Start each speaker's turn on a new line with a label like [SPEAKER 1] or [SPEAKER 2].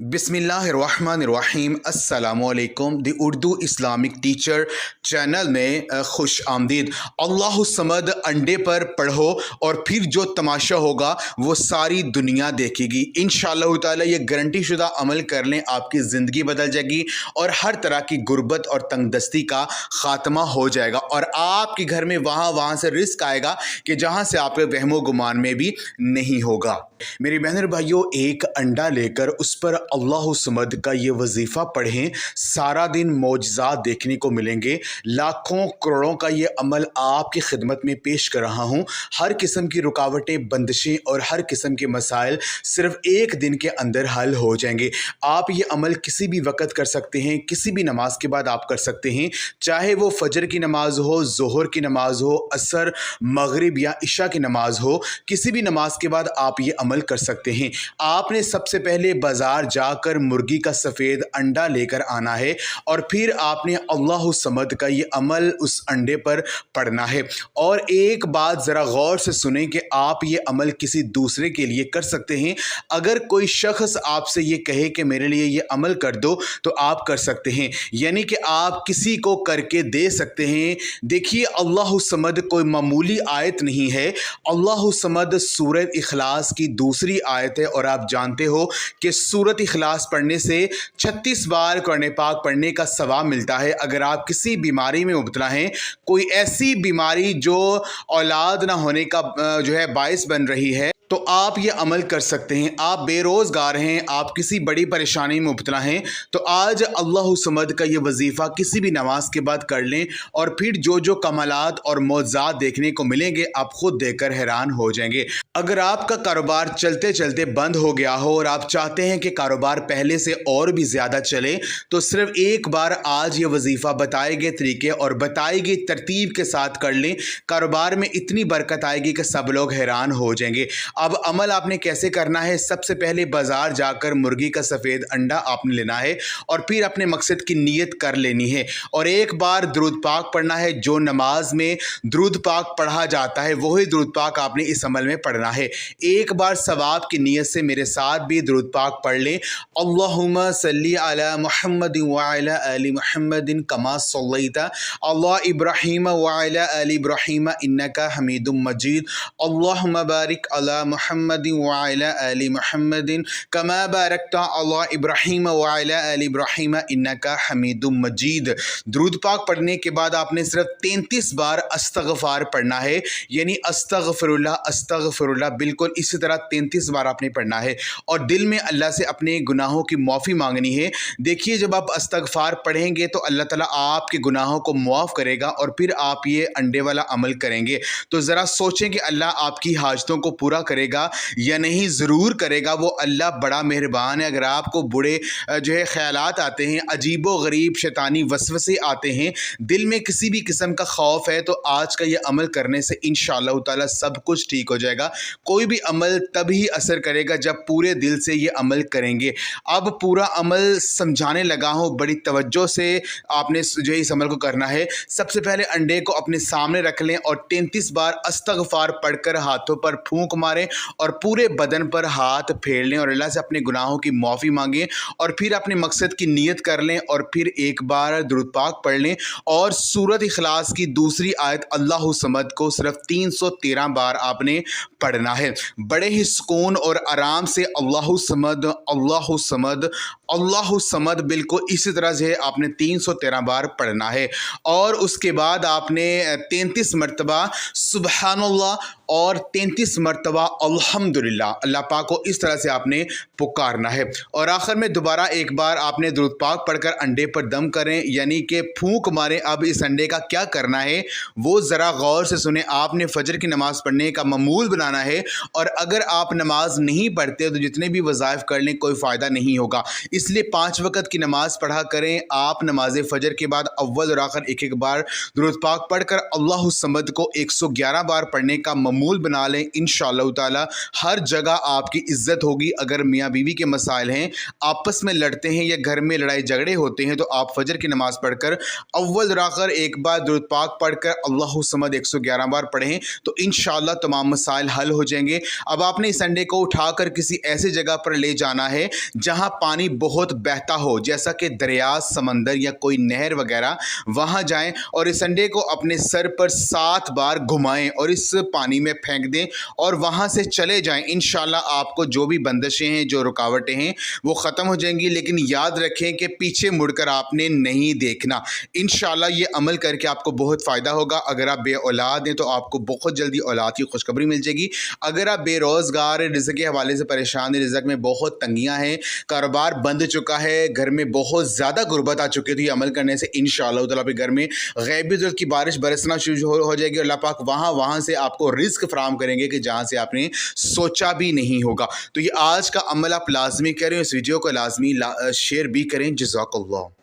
[SPEAKER 1] बिस्मिल्लाहिर्रहमानिर्रहीम अस्सलामुअलैकुम। दी Urdu Islamic teacher channel में खुश आमदीद। अल्लाहु समद अंडे पर पढ़ो और फिर जो तमाशा होगा वो सारी दुनिया देखेगी। इंशाअल्लाह ताला ये गारंटी शुदा अमल कर लें, आपकी ज़िंदगी बदल जाएगी और हर तरह की गुर्बत और तंगदस्ती का ख़ात्मा हो जाएगा और आपके घर में वहाँ से रिस्क आएगा कि जहाँ से आपके वहमो गुमान में भी नहीं होगा। मेरी बहन और भाइयों, एक अंडा लेकर उस पर अल्लाहु समद का ये वजीफ़ा पढ़ें, सारा दिन मौजज़ात देखने को मिलेंगे। लाखों करोड़ों का ये अमल आपकी खिदमत में पेश कर रहा हूँ। हर किस्म की रुकावटें, बंदिशें और हर किस्म के मसाइल सिर्फ एक दिन के अंदर हल हो जाएंगे। आप ये अमल किसी भी वक़्त कर सकते हैं, किसी भी नमाज के बाद आप कर सकते हैं, चाहे वो फजर की नमाज हो, ज़ोहर की नमाज हो, असर, मगरिब या इशा की नमाज हो, किसी भी नमाज के बाद आप ये अमल कर सकते हैं। आपने सबसे पहले बाजार जाकर मुर्गी का सफ़ेद अंडा लेकर आना है और फिर आपने अल्लाहु समद का ये अमल उस अंडे पर पढ़ना है। और एक बात ज़रा गौर से सुनें कि आप ये अमल किसी दूसरे के लिए कर सकते हैं। अगर कोई शख्स आपसे ये कहे कि मेरे लिए ये अमल कर दो तो आप कर सकते हैं, यानी कि आप किसी को करके दे सकते हैं। देखिए, अल्लाहु समद कोई मामूली आयत नहीं है। अल्लाहु समद सूरत इखलास की दूसरी आयत है और आप जानते हो कि सूरत इखलास पढ़ने से 36 बार कुरान पाक पढ़ने का सवाब मिलता है। अगर आप किसी बीमारी में मुब्तला हैं, कोई ऐसी बीमारी जो औलाद ना होने का बायस बन रही है, तो आप ये अमल कर सकते हैं। आप बेरोज़गार हैं, आप किसी बड़ी परेशानी में मुब्तला हैं, तो आज अल्लाहु समद का ये वजीफ़ा किसी भी नमाज के बाद कर लें और फिर जो जो कमालात और मौज़ात देखने को मिलेंगे आप खुद देखकर हैरान हो जाएंगे। अगर आपका कारोबार चलते चलते बंद हो गया हो और आप चाहते हैं कि कारोबार पहले से और भी ज़्यादा चले, तो सिर्फ एक बार आज ये वजीफ़ा बताए गए तरीके और बताई गई तरतीब के साथ कर लें। कारोबार में इतनी बरकत आएगी कि सब लोग हैरान हो जाएंगे। अब अमल आपने कैसे करना है? सबसे पहले बाजार जाकर मुर्गी का सफ़ेद अंडा आपने लेना है और फिर अपने मकसद की नीयत कर लेनी है और एक बार दुरूद पाक पढ़ना है। जो नमाज में दुरूद पाक पढ़ा जाता है वही दुरूद पाक आपने इस अमल में पढ़ना है। एक बार सवाब की नीयत से मेरे साथ भी दुरूद पाक पढ़ लें। अल्लाहुम्मा सल्ली अला मुहम्मद व अला आलि मुहम्मदिन कमा सल्लैता अला इब्राहीम व अला आलि इब्राहीम इन्नका हमीदुम मजीद। अल्लाहुम्मा बारिक अला मुहम्मद व अला आलि मुहम्मदिन कमा बारकता अला इब्राहीम व अला आलि इब्राहीम इन्नका हमीदुम मजीद। दुरूद पाक पढ़ने के बाद आपने सिर्फ 33 बार अस्तगफार पढ़ना है, यानी अस्तगफिरुल्लाह अस्तगफिरुल्लाह, बिल्कुल इसी तरह 33 बार आपने पढ़ना है और दिल में अल्लाह से अपने गुनाहों की माफ़ी मांगनी है। देखिए, जब आप अस्तगफार पढ़ेंगे तो अल्लाह ताला आपके गुनाहों को मुआफ़ करेगा और फिर आप ये अंडे वाला अमल करेंगे। तो ज़रा सोचें कि अल्लाह आपकी हाजतों को पूरा करेगा या नहीं। ज़रूर करेगा, वो अल्लाह बड़ा मेहरबान है। अगर आपको बुरे ख़यालात आते हैं, अजीबो गरीब शैतानी वसवसे आते हैं, दिल में किसी भी किस्म का खौफ है, तो आज का ये अमल करने से इंशाअल्लाह ताला सब कुछ ठीक हो जाएगा। कोई भी अमल तभी असर करेगा जब पूरे दिल से ये अमल करेंगे। अब पूरा अमल समझाने लगा हूँ, बड़ी तवज्जो से आपने इस अमल को करना है। सबसे पहले अंडे को अपने सामने रख लें और 33 बार अस्तगफार पढ़कर हाथों पर फूंक मारें और पूरे बदन पर हाथ फेर लें और अल्लाह से अपने गुनाहों की माफ़ी मांगें और फिर अपने मकसद की नीयत कर लें और फिर एक बार दुरूद पाक पढ़ लें और सूरत इखलास की दूसरी आयत अल्लाहु समद को सिर्फ 313 बार आपने पढ़ना है। बड़े ही सुकून और आराम से अल्लाहु समद अल्लाहु समद अल्लाहु समद, बिल्कुल इसी तरह से आपने 313 बार पढ़ना है और उसके बाद आपने 33 मरतबा सुबहानल्लाह और 33 मरतबा अल्हम्दुलिल्लाह, अल्लाह पाक को इस तरह से आपने पुकारना है। और आखिर में दोबारा एक बार आपने दुरूद पाक पढ़कर अंडे पर दम करें, यानी कि फूंक मारें। अब इस अंडे का क्या करना है वो ज़रा गौर से सुने। आपने फजर की नमाज़ पढ़ने का मामूल बनाना है और अगर आप नमाज नहीं पढ़ते तो जितने भी वज़ाइफ कर लें कोई फ़ायदा नहीं होगा। इसलिए 5 वक़्त की नमाज़ पढ़ा करें। आप नमाज फजर के बाद अव्वल और आखिर एक एक बार दुरूद पाक पढ़कर अल्लाहु समद को 111 बार पढ़ने का मामूल बना लें, इंशाअल्लाह ताला हर जगह आपकी इज़्ज़त होगी। अगर मियाँ बीवी के मसाइल हैं, आपस में लड़ते हैं या घर में लड़ाई झगड़े होते हैं, तो आप फजर की नमाज़ पढ़कर अव्वल राकर एक बार दुरूद पाक पढ़कर अल्लाहु समद 111 बार पढ़ें तो इंशाअल्लाह तमाम मसाइल हल हो जाएंगे। अब आपने इस अंडे को उठाकर किसी ऐसी जगह पर ले जाना है जहां पानी बहुत बहता हो, जैसा कि दरिया, समंदर या कोई नहर वगैरह, वहां जाएं और इस अंडे को अपने सर पर 7 बार घुमाएं और इस पानी में फेंक दें और वहां से चले जाएं। इंशाअल्लाह आपको जो भी बंदिशें हैं, जो रुकावटें हैं, वो ख़त्म हो जाएंगी। लेकिन याद रखें कि पीछे मुड़कर आपने नहीं देखना। इंशाअल्लाह ये अमल करके आपको बहुत फ़ायदा होगा। अगर आप बे औलाद हैं तो आपको बहुत जल्दी औलाद की खुशखबरी मिल जाएगी। अगर आप बेरोज़गार, रिज़्क़ के हवाले से परेशान हैं, रिज़्क़ में बहुत तंगियाँ हैं, कारोबार बंद चुका है, घर में बहुत ज़्यादा गुर्बत आ चुकी है, तो ये अमल करने से इंशाअल्लाह ताला आपके घर में ग़ैबी ज़रूरत की बारिश बरसना शुरू हो जाएगी। अल्लाह पाक वहाँ से आपको रिज़्क़ फ़राहम करेंगे कि जहाँ से आपने सोचा भी नहीं होगा। तो ये आज का अमल आप लाज़मी करें, इस वीडियो को लाज़मी शेयर भी करें। जज़ाकल्लाह।